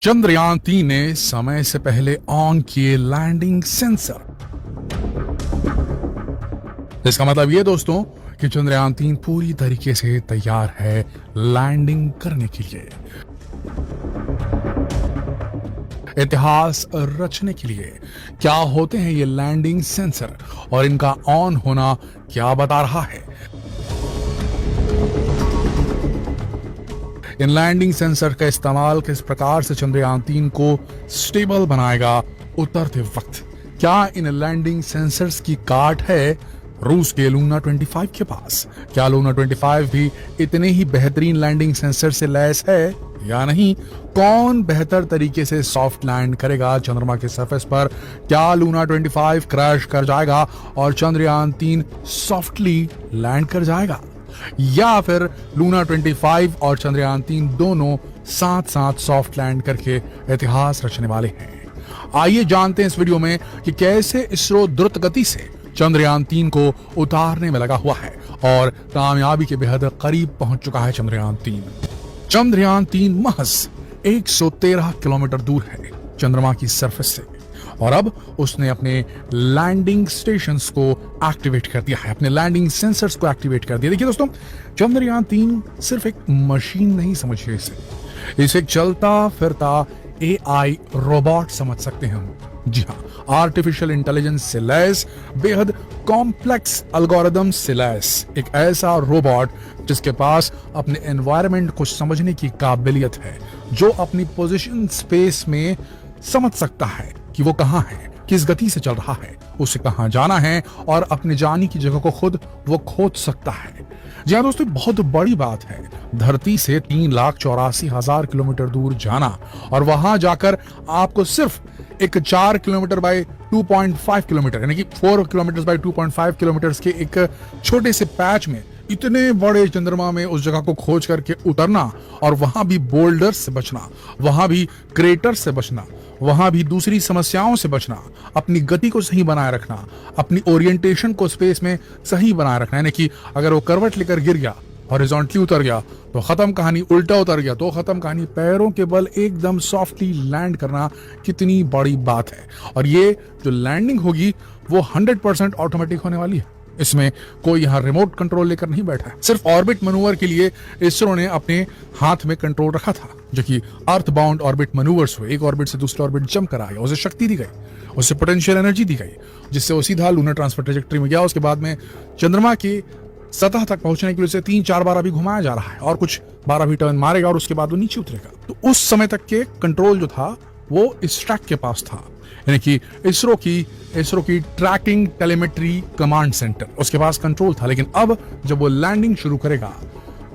चंद्रयान-3 ने समय से पहले ऑन किए लैंडिंग सेंसर। इसका मतलब ये दोस्तों कि चंद्रयान-3 पूरी तरीके से तैयार है लैंडिंग करने के लिए, इतिहास रचने के लिए। क्या होते हैं ये लैंडिंग सेंसर और इनका ऑन होना क्या बता रहा है? इन लैंडिंग सेंसर का इस्तेमाल किस प्रकार से चंद्रयान-3 को स्टेबल बनाएगा उतरते वक्त? क्या इन लैंडिंग सेंसर्स की काट है रूस के लूना 25 के पास? क्या लूना 25 भी इतने ही बेहतरीन लैंडिंग सेंसर से लैस है या नहीं? कौन बेहतर तरीके से सॉफ्ट लैंड करेगा चंद्रमा के सरफेस पर? क्या लूना 25 क्रैश कर जाएगा और चंद्रयान-3 सॉफ्टली लैंड कर जाएगा, या फिर लूना 25 और चंद्रयान-3 दोनों साथ साथ सॉफ्ट लैंड करके इतिहास रचने वाले हैं? आइए जानते हैं इस वीडियो में कि कैसे इसरो द्रुत गति से चंद्रयान-3 को उतारने में लगा हुआ है और कामयाबी के बेहद करीब पहुंच चुका है चंद्रयान-3। चंद्रयान-3 महज 113 किलोमीटर दूर है चंद्रमा की सरफेस से और अब उसने अपने लैंडिंग स्टेशंस को एक्टिवेट कर दिया है, अपने लैंडिंग सेंसर्स को एक्टिवेट कर दिया। देखिए दोस्तों, चंद्रयान-3 सिर्फ एक मशीन नहीं समझिए इसे एक चलता फिरता AI रोबोट समझ सकते हैं हम। जी हाँ, आर्टिफिशियल इंटेलिजेंस से लैस, बेहद कॉम्प्लेक्स एल्गोरिदम से लैस एक ऐसा रोबोट जिसके पास अपने एनवायरनमेंट को समझने की काबिलियत है, जो अपनी पोजीशन स्पेस में समझ सकता है कि वो कहां है, किस गति से चल रहा है, उसे कहां जाना है और अपने जाने की जगह को खुद वो खोज सकता है। जी हाँ दोस्तों, बहुत बड़ी बात है धरती से 3,84,000 किलोमीटर दूर जाना और वहां जाकर आपको सिर्फ एक 4 किलोमीटर बाय 2.5 किलोमीटर यानी कि 4 किलोमीटर बाय 2.5 किलोमीटर के एक छोटे से पैच में इतने बड़े चंद्रमा में उस जगह को खोज करके उतरना और वहां भी बोल्डर से बचना, वहां भी क्रेटर से बचना, वहां भी दूसरी समस्याओं से बचना, अपनी गति को सही बनाए रखना, अपनी ओरिएंटेशन को स्पेस में सही बनाए रखना। यानी कि अगर वो करवट लेकर गिर गया, हॉरिजॉन्टली उतर गया तो खत्म कहानी, उल्टा उतर गया तो खत्म कहानी। पैरों के बल एकदम सॉफ्टली लैंड करना कितनी बड़ी बात है। और ये जो लैंडिंग होगी वो 100% ऑटोमेटिक होने वाली है। इसमें कोई यहाँ रिमोट कंट्रोल लेकर नहीं बैठा है। सिर्फ ऑर्बिट मैनूवर के लिए इसरो ने अपने हाथ में कंट्रोल रखा था, जो कि अर्थ बाउंड ऑर्बिट मैनूवर्स हुए। एक ऑर्बिट से दूसरे ऑर्बिट जंप करा गया, उसे शक्ति दी गई, उसे पोटेंशियल एनर्जी दी गई, जिससे वो सीधा लूनर ट्रांसफर ट्रैजेक्टरी में गया। उसके बाद में चंद्रमा की सतह तक पहुंचने के लिए उसे 3-4 बार अभी घुमाया जा रहा है और कुछ बार अभी टर्न मारेगा और उसके बाद वो नीचे उतरेगा। तो उस समय तक के कंट्रोल जो था वो इस ट्रैक के पास था, यानी कि इसरो की ट्रैकिंग टेलीमेट्री कमांड सेंटर, उसके पास कंट्रोल था। लेकिन अब जब वो लैंडिंग शुरू करेगा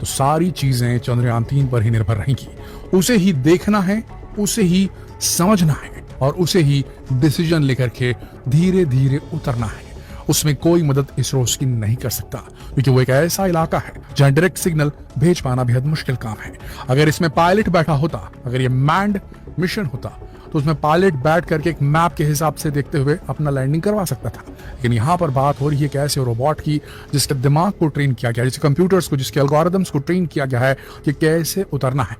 तो सारी चीजें चंद्रयान-3 पर ही निर्भर रहेंगी। उसे ही देखना है, उसे ही समझना है और उसे ही डिसीजन लेकर के धीरे धीरे उतरना है। उसमें कोई मदद इसरो उसकी नहीं कर सकता, क्योंकि वो एक ऐसा इलाका है जहां डायरेक्ट सिग्नल भेज पाना बेहद मुश्किल काम है। अगर इसमें पायलट बैठा होता, अगर ये मैन्ड मिशन होता, तो उसमें पायलट बैठ करके एक मैप के हिसाब से देखते हुए अपना लैंडिंग करवा सकता था। लेकिन यहाँ पर बात हो रही है कैसे रोबोट की, जिसके दिमाग को ट्रेन किया गया, जिसके कंप्यूटर्स को, जिसके एल्गोरिथम्स को ट्रेन किया गया है कि कैसे उतरना है।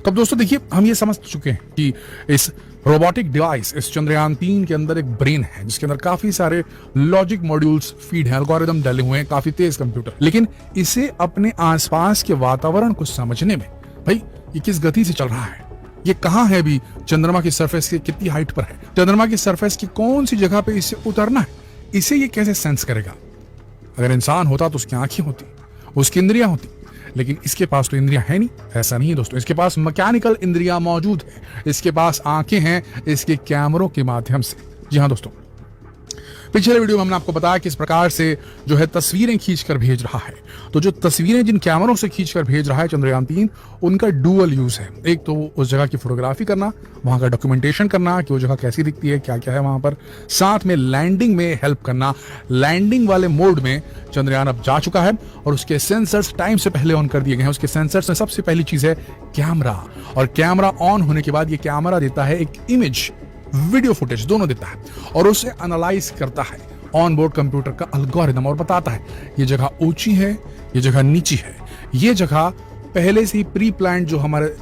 तब दोस्तों देखिए, हम ये समझ चुके हैं कि इस रोबोटिक डिवाइस, इस चंद्रयान-3 के अंदर एक ब्रेन है, जिसके अंदर काफी सारे लॉजिक मॉड्यूल्स फीड हैं, एल्गोरिथम डले हुए हैं, काफी तेज कंप्यूटर। लेकिन इसे अपने आसपास के वातावरण को समझने में, भाई ये किस गति से चल रहा है, ये कहां है, भी चंद्रमा की सरफेस की कितनी हाइट पर है, चंद्रमा की सरफेस की कौन सी जगह पे इसे उतरना है, इसे ये कैसे सेंस करेगा? अगर इंसान होता तो उसकी आंखें होती, उसकी इंद्रियां होती, लेकिन इसके पास तो इंद्रियां है नहीं। ऐसा नहीं है दोस्तों, इसके पास मैकेनिकल इंद्रियां मौजूद है, इसके पास आंखें हैं, इसके कैमरों के माध्यम से। जी हाँ दोस्तों, पिछले वीडियो में हमने आपको बताया किस प्रकार से जो है तस्वीरें खींचकर भेज रहा है। तो जो तस्वीरें जिन कैमरों से खींचकर भेज रहा है चंद्रयान-3, उनका डुअल यूज है। एक तो उस जगह की फोटोग्राफी करना, वहां का डॉक्यूमेंटेशन करना कि वो जगह कैसी दिखती है, क्या क्या है वहां पर, साथ में लैंडिंग में हेल्प करना। लैंडिंग वाले मोड में चंद्रयान अब जा चुका है और उसके सेंसर्स टाइम से पहले ऑन कर दिए गए हैं। उसके सेंसर्स में सबसे पहली चीज है कैमरा, और कैमरा ऑन होने के बाद ये कैमरा देता है एक इमेज, वीडियो फुटेज दोनों देता है और उसे एनालाइज करता है ऑन बोर्ड कंप्यूटर का एल्गोरिथम और बताता है ये जगह ऊंची है, ये जगह नीची है, ये जगह पहले से ही प्री प्लान जो हमारे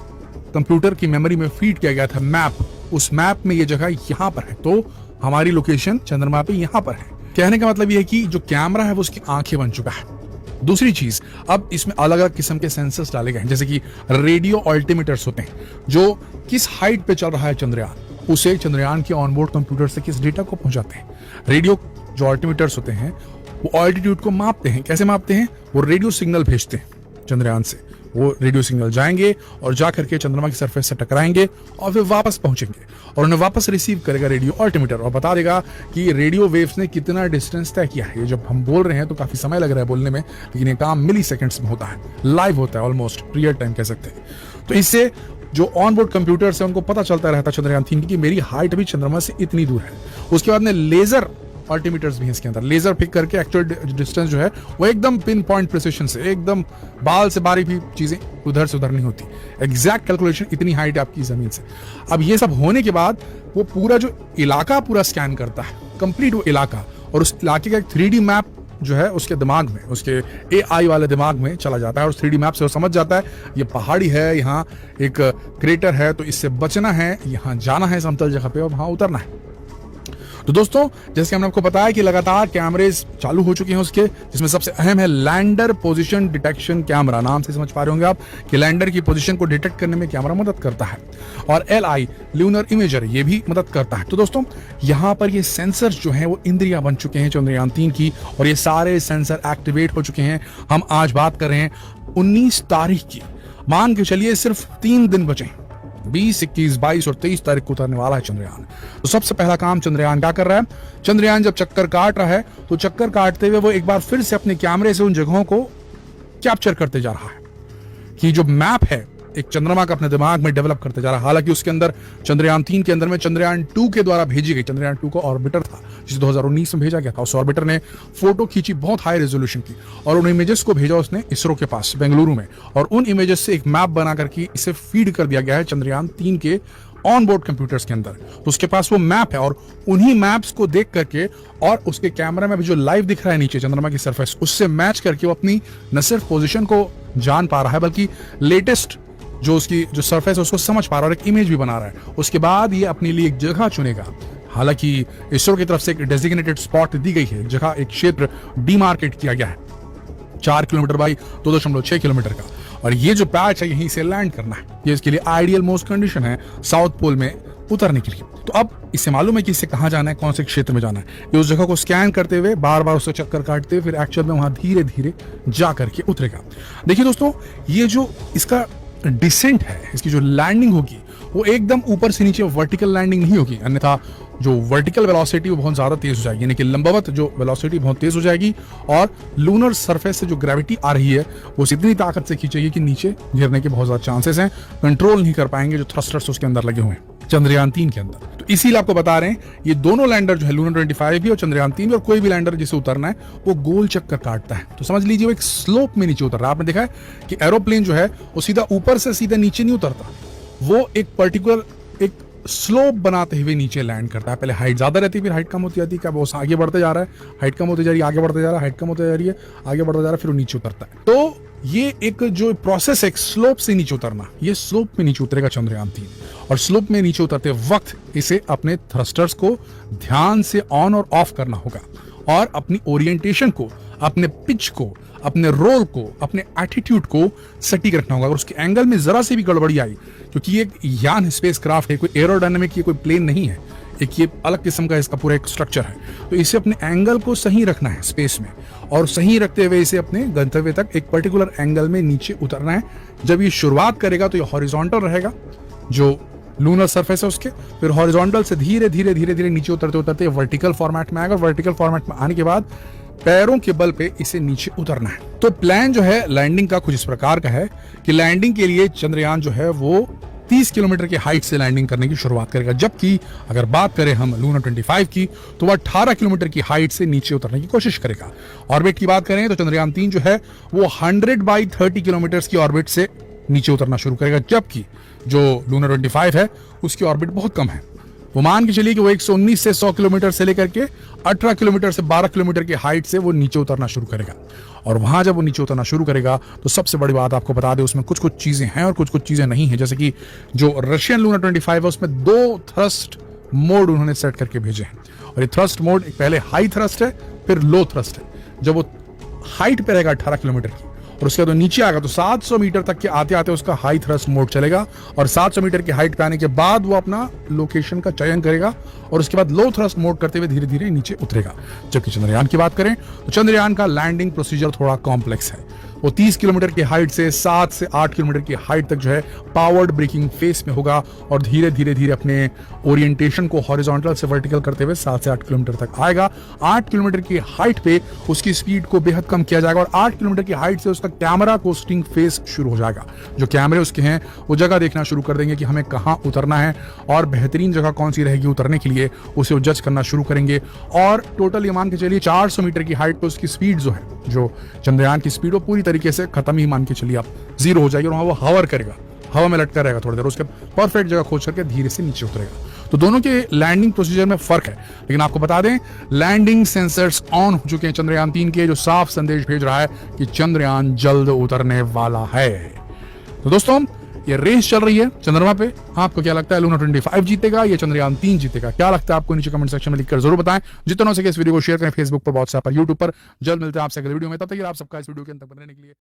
कंप्यूटर की मेमोरी में फीड किया गया था मैप, उस मैप में ये जगह यहाँ पर है, तो हमारी लोकेशन चंद्रमा पे यहाँ पर है। कहने का मतलब ये है कि जो कैमरा है वो उसकी आंखें बन चुका है। दूसरी चीज, अब इसमें अलग अलग किस्म के सेंसर्स डाले गए हैं, जैसे कि रेडियो अल्टीमीटर्स होते हैं, जो किस हाइट पे चल रहा है चंद्रयान, उसे चंद्रयान के ऑनबोर्ड कंप्यूटर से किस डेटा को पहुंचाते हैं। रेडियो जो अल्टीमीटर्स होते हैं वो ऑल्टीट्यूड को मापते हैं। कैसे मापते हैं? वो रेडियो सिग्नल भेजते हैं चंद्रयान से, वो रेडियो सिग्नल जाएंगे और जा करके चंद्रमा की सरफेस से टकराएंगे और फिर वापस पहुंचेंगे और उन्हें वापस रिसीव करेगा रेडियो अल्टीमीटर और बता देगा कि रेडियो वेव्स ने कितना डिस्टेंस तय किया है। ये जब हम बोल रहे हैं तो काफी समय लग रहा है बोलने में, लेकिन ये काम मिली सेकेंड्स में होता है, लाइव होता है, ऑलमोस्ट रियल टाइम कह सकते हैं। तो इससे जो ऑनबोर्ड कंप्यूटर्स है उनको पता चलता रहता है चंद्रयान 3 की मेरी हाइट भी चंद्रमा से इतनी दूर है। उसके बाद में लेजर अल्टीमीटर्स भी हैं इसके अंदर, लेजर पिक करके एक्चुअल डिस्टेंस जो है वो एकदम पिन पॉइंट प्रिसिशन से, एकदम बाल से बारीक भी चीजें उधर से उधर नहीं होती, एग्जैक्ट कैलकुलेशन इतनी हाइट है आपकी जमीन से। अब ये सब होने के बाद वो पूरा जो इलाका पूरा स्कैन करता है, कंप्लीट वो इलाका, और उस इलाके का एक 3D मैप जो है उसके दिमाग में, उसके AI वाले दिमाग में चला जाता है और उस 3D मैप से वो समझ जाता है ये पहाड़ी है, यहाँ एक क्रेटर है, तो इससे बचना है, यहाँ जाना है समतल जगह पे और वहां उतरना है। तो दोस्तों, जैसे हमने आपको बताया कि लगातार कैमरेज चालू हो चुके हैं उसके, जिसमें सबसे अहम है लैंडर पोजीशन डिटेक्शन कैमरा। नाम से समझ पा रहे होंगे आप कि लैंडर की पोजीशन को डिटेक्ट करने में कैमरा मदद करता है, और LI ल्यूनर इमेजर ये भी मदद करता है। तो दोस्तों, यहाँ पर ये सेंसर्स जो हैं वो इंद्रियां बन चुके हैं चंद्रयान 3 की, और ये सारे सेंसर एक्टिवेट हो चुके हैं। हम आज बात कर रहे हैं 19 तारीख की, मान के चलिए सिर्फ 3 दिन बचे हैं, 20, 21, 22 और 23 तारीख को उतरने वाला है चंद्रयान। तो सबसे पहला काम चंद्रयान क्या कर रहा है? चंद्रयान जब चक्कर काट रहा है तो चक्कर काटते हुए वो एक बार फिर से अपने कैमरे से उन जगहों को कैप्चर करते जा रहा है कि जो मैप है एक चंद्रमा का अपने दिमाग में डेवलप करते जा रहा है। हालांकि उसके अंदर चंद्रयान 3 के अंदर में चंद्रयान 2 के द्वारा भेजी गई, चंद्रयान 2 का ऑर्बिटर था जिसे 2019 में भेजा गया था, उस ऑर्बिटर ने फोटो खींची बहुत हाई रेजोल्यूशन की, और उन इमेजेस को भेजा उसने इसरो के पास बेंगलुरु में, और उन इमेजेस से एक मैप बना करके इसे फीड कर दिया गया है चंद्रयान 3 के ऑनबोर्ड कंप्यूटर्स के अंदर। तो उसके पास वो मैप है, और उन्हीं मैप्स को देख करके और उसके कैमरा में भी जो लाइव दिख रहा है नीचे चंद्रमा की सरफेस, उससे मैच करके वो अपनी न सिर्फ पोजीशन को जान पा रहा है बल्कि लेटेस्ट जो उसकी जो सरफेस है उसको समझ पा रहा है और एक इमेज भी बना रहा है। उसके बाद ये अपने लिए एक जगह चुनेगा। हालांकि इसरो की तरफ से एक डेजिग्नेटेड स्पॉट दी गई है, जगह एक क्षेत्र डीमार्केट किया गया है 4 किलोमीटर बाई 2.6 किलोमीटर का, और ये जो पैच है यहीं से लैंड करना है। ये इसके लिए आइडियल मोस्ट कंडीशन है साउथ पोल में उतरने के लिए। तो अब इससे मालूम है कि इससे कहां जाना है, कौन से क्षेत्र में जाना है। ये उस जगह को स्कैन करते हुए बार बार उससे चक्कर काटते हुए फिर एक्चुअल में वहां धीरे धीरे जा करके उतरेगा। देखिए दोस्तों, ये जो इसका डिसेंट है, इसकी जो लैंडिंग होगी वो एकदम ऊपर से नीचे वर्टिकल लैंडिंग नहीं होगी, अन्यथा जो वर्टिकल वेलोसिटी वो बहुत ज्यादा तेज हो जाएगी, यानी कि लंबवत जो वेलोसिटी बहुत तेज हो जाएगी, और लूनर सरफेस से जो ग्रेविटी आ रही है वो इतनी ताकत से खींचेगी कि नीचे गिरने के बहुत ज्यादा चांसेस हैं, कंट्रोल नहीं कर पाएंगे जो थ्रस्टर्स उसके अंदर लगे हुए हैं चंद्रयान 3 के अंदर। तो इसीलिए आपको बता रहे हैं ये दोनों लैंडर जो है लूनर 25 भी और चंद्रयान 3 भी, और कोई भी लैंडर जिसे उतरना है वो गोल चक्कर काटता है। तो समझ लीजिए वो एक स्लोप में नीचे उतर रहा है। आपने देखा है कि एरोप्लेन जो है वो सीधा ऊपर से सीधा नीचे नहीं उतरता, वो एक पर्टिकुलर एक स्लोप बनाते हुए नीचे लैंड करता है। पहले हाइट ज्यादा रहती है, फिर हाइट कम होती जाती है, क्या वो आगे बढ़ते जा रहा है, हाइट कम होती जा रही है, आगे बढ़ते जा रहा है, हाइट कम होती जा रही है, आगे बढ़ता जा रहा है, फिर वो नीचे उतरता है। तो ये एक जो प्रोसेस है स्लोप से नीचे उतरना, ये स्लोप में नीचे उतरेगा चंद्रयान 3, और स्लोप में नीचे उतरते वक्त इसे अपने थ्रस्टर्स को ध्यान से ऑन और ऑफ करना होगा, और अपनी ओरिएंटेशन को, अपने पिच को, अपने रोल को, अपने एटीट्यूड को सटीक रखना होगा। अगर उसके एंगल में जरा सी भी गड़बड़ी आई, क्योंकि ये एक यान स्पेस क्राफ्ट है, कोई एरोडायनामिक ये कोई प्लेन नहीं है, एक ये अलग किस्म का इसका पूरा एक स्ट्रक्चर है, तो इसे अपने एंगल को सही रखना है स्पेस में, और सही रखते हुए इसे अपने गंतव्य तक एक पर्टिकुलर एंगल में नीचे उतरना है। जब ये शुरुआत करेगा तो ये हॉरिजॉन्टल रहेगा, जो लूनर सरफेस है उसके, फिर हॉरिजॉन्टल से धीरे धीरे धीरे धीरे नीचे उतरते उतरते वर्टिकल फॉर्मेट में आएगा। वर्टिकल फॉर्मेट में आने के बाद पैरों के बल पे इसे नीचे उतरना है। तो प्लान जो है लैंडिंग का कुछ इस प्रकार का है कि लैंडिंग के लिए चंद्रयान जो है वो 30 किलोमीटर की हाइट से लैंडिंग करने की शुरुआत करेगा, जबकि अगर बात करें हम लूनर 25 की तो वह 18 किलोमीटर की हाइट से नीचे उतरने की कोशिश करेगा। ऑर्बिट की बात करें तो चंद्रयान 3 जो है वो 100/30 किलोमीटर की ऑर्बिट से नीचे उतरना शुरू करेगा, जबकि जो लूनर 25 है उसकी ऑर्बिट बहुत कम है, वो मान के चलिए कि वो 119 से 100 किलोमीटर से लेकर के 18 किलोमीटर से 12 किलोमीटर की हाइट से वो नीचे उतरना शुरू करेगा। और वहां जब वो नीचे उतरना शुरू करेगा तो सबसे बड़ी बात आपको बता दें, उसमें कुछ कुछ चीजें हैं और कुछ कुछ चीजें नहीं है। जैसे कि जो रशियन लूना 25 है उसमें 2 थ्रस्ट मोड उन्होंने सेट करके भेजे हैं। और ये थ्रस्ट मोड पहले हाई थ्रस्ट है, फिर लो थ्रस्ट है। जब वो हाइट पे रहेगा 18 किलोमीटर की और उसके बाद नीचे आएगा तो 700 मीटर तक के आते आते उसका हाई थ्रस्ट मोड चलेगा। और 700 मीटर की हाइट पे आने के बाद वो अपना लोकेशन का चयन करेगा और उसके बाद लो थ्रस्ट मोड करते हुए धीरे धीरे नीचे उतरेगा। जबकि चंद्रयान की बात करें तो चंद्रयान का लैंडिंग प्रोसीजर थोड़ा कॉम्प्लेक्स है। वो 30 किलोमीटर की हाइट से 7 से 8 किलोमीटर की हाइट तक जो है पावर्ड ब्रेकिंग फेस में होगा और धीरे धीरे धीरे अपने ओरिएंटेशन को हॉरिजॉन्टल से वर्टिकल करते हुए 7 से 8 किलोमीटर तक आएगा। 8 किलोमीटर की हाइट पे उसकी स्पीड को बेहद कम किया जाएगा और 8 किलोमीटर की हाइट से उसका कैमरा कोस्टिंग फेस शुरू हो जाएगा। जो कैमरे उसके हैं वो जगह देखना शुरू कर देंगे कि हमें कहाँ उतरना है और बेहतरीन जगह कौन सी रहेगी उतरने के लिए, उसे वो जज करना शुरू करेंगे। और टोटल ये मान के चलिए 400 मीटर की हाइट पे उसकी स्पीड जो है, जो चंद्रयान की स्पीड वो पूरी तरीके से खत्म ही मान के चलिए आप 0 हो जाएगी और वहां वो हवर करेगा, हवा में लटका रहेगा थोड़ी देर, उसके परफेक्ट जगह खोज करके धीरे से नीचे उतरेगा। तो दोनों के लैंडिंग प्रोसीजर में फर्क है, लेकिन आपको बता दें लैंडिंग सेंसर्स ऑन हो चुके हैं चंद्रयान 3 के, जो साफ संदेश भेज रहा है कि चंद्रयान जल्द उतरने वाला है। तो दोस्तों ये रेस चल रही है चंद्रमा पे, आपको क्या लगता है लूना 25 जीतेगा या चंद्रयान 3 जीतेगा? क्या लगता है आपको नीचे कमेंट सेक्शन में लिखकर जरूर बताएं। जितना हो सके इस वीडियो को शेयर करें फेसबुक पर, व्हाट्सएप पर, यूट्यूब पर। जल्द मिलते हैं आपसे अगले वीडियो में, तब तक आप सबका इस वीडियो के अंत तक बने रहने के लिए